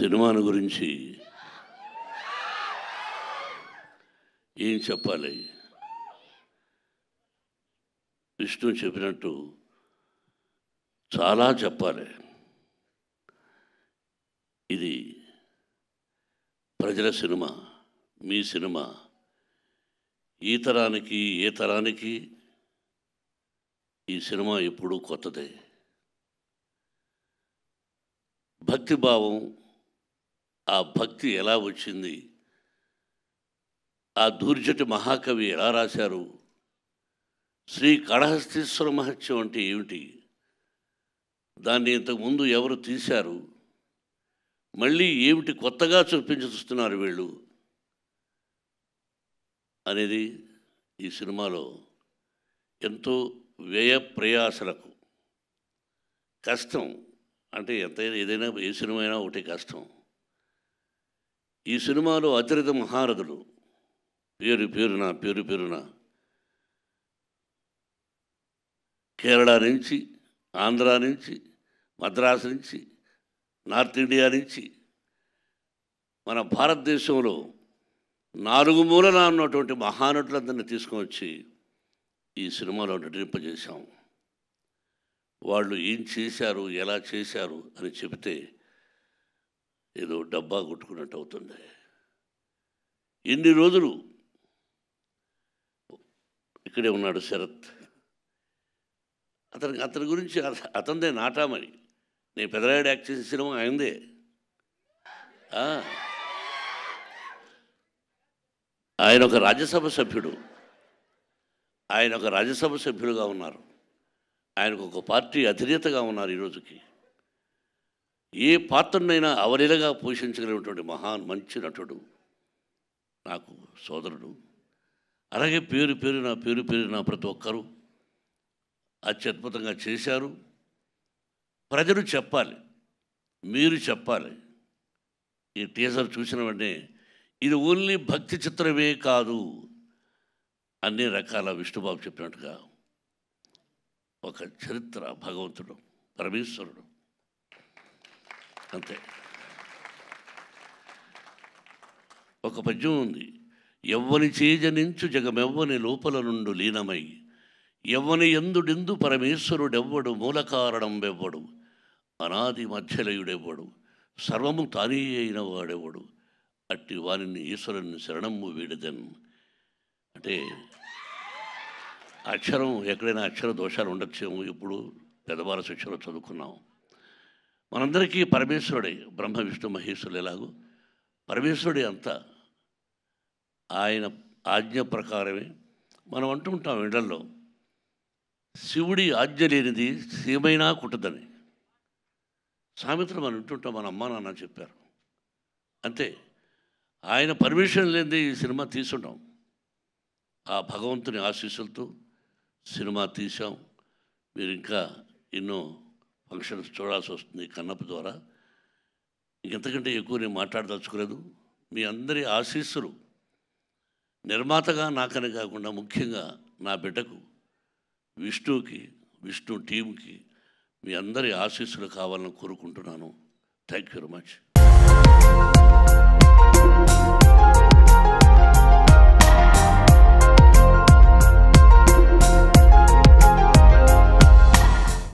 సినిమాను గురించి ఏం చెప్పాలి? విష్ణు చెప్పినట్టు చాలా చెప్పాలి. ఇది ప్రజల సినిమా, మీ సినిమా. ఈ తరానికి ఏ తరానికి ఈ సినిమా ఎప్పుడూ కొత్తదే. భక్తిభావం, ఆ భక్తి ఎలా వచ్చింది, ఆ దూర్జటి మహాకవి ఎలా రాశారు, శ్రీ కాళహస్తీశ్వర మహత్యం అంటే ఏమిటి, దాన్ని ఇంతకుముందు ఎవరు తీశారు, మళ్ళీ ఏమిటి కొత్తగా చూస్తున్నారు వీళ్ళు అనేది ఈ సినిమాలో ఎంతో వ్యయ ప్రయాసలకు కష్టం. అంటే ఎంతైనా ఏదైనా ఏ సినిమా అయినా ఒకటి కష్టం. ఈ సినిమాలో అతిరథ మహారథులు పేరు పేరున కేరళ నుంచి, ఆంధ్ర నుంచి, మద్రాసు నుంచి, నార్త్ ఇండియా నుంచి, మన భారతదేశంలో 4 మూలలా ఉన్నటువంటి మహానటులందరినీ తీసుకొని ఈ సినిమాలో నటింపజేశాం. వాళ్ళు ఏం చేశారు, ఎలా చేశారు అని చెబితే ఏదో డబ్బా కొట్టుకున్నట్టు అవుతుంది. ఎన్ని రోజులు ఇక్కడే ఉన్నాడు శరత్. అతని గురించి అతనిదే నాటామని. నేను పెదరాయుడు యాక్ట్ చేసిన సినిమా అయిందే. ఆయన ఒక రాజ్యసభ సభ్యుడుగా ఉన్నారు. ఆయనకు ఒక పార్టీ అధినేతగా ఉన్నారు. ఈరోజుకి ఏ పాత్రనైనా అవలీలగా పోషించగలిగినటువంటి మంచి నటుడు, నాకు సోదరుడు. అలాగే పేరున ప్రతి ఒక్కరూ అత్యద్భుతంగా చేశారు. ప్రజలు చెప్పాలి, మీరు చెప్పాలి. ఈ టీజర్ చూసిన వెంటనే ఇది ఓన్లీ భక్తి చిత్రమే కాదు, అన్ని రకాల విష్ణుబాబు చెప్పినట్టుగా ఒక చరిత్ర, భగవంతుడు, పరమేశ్వరుడు, అంతే. ఒక పద్యం ఉంది, ఎవ్వని చేజనించు జగమెవ్వని లోపల నుండు లీనమై ఎవ్వని ఎందుడెందు పరమేశ్వరుడెవ్వడు మూల కారణం వెవ్వడు అనాది మధ్యలయుడెవ్వడు సర్వము తానే అయిన వాడెవ్వడు అట్టి వారిని ఈశ్వరుని శరణము వీడదన్. అంటే అక్షరం ఎక్కడైనా అక్షర దోషాలు ఉండొచ్చేమో. ఇప్పుడు పెద్దవాళ్ళ శిక్షలో చదువుకున్నాం. మనందరికీ పరమేశ్వరుడే, బ్రహ్మ విష్ణు మహేశ్వరులు ఎలాగో పరమేశ్వరుడే అంతా. ఆయన ఆజ్ఞ ప్రకారమే మనం అంటుంటాం ఇళ్లలో, శివుడి ఆజ్ఞ లేనిది సీమైనా కుట్టదని. సామెతలు మనం వింటుంటాం, మన అమ్మ నాన్న చెప్పారు. అంతే, ఆయన పర్మిషన్ లేనిది ఈ సినిమా తీసుంటాం. ఆ భగవంతుని ఆశీస్సులతో సినిమా తీసాం. మీరు ఇంకా ఎన్నో ఫంక్షన్స్ చూడాల్సి వస్తుంది కన్నప్ప ద్వారా. ఇంకెంతకంటే ఎక్కువ నేను మాట్లాడదలుచుకోలేదు. మీ అందరి ఆశీస్సులు నిర్మాతగా నాకని కాకుండా ముఖ్యంగా నా బిడ్డకు విష్ణుకి, విష్ణు టీంకి మీ అందరి ఆశీస్సులు కావాలని కోరుకుంటున్నాను. Thank you very much.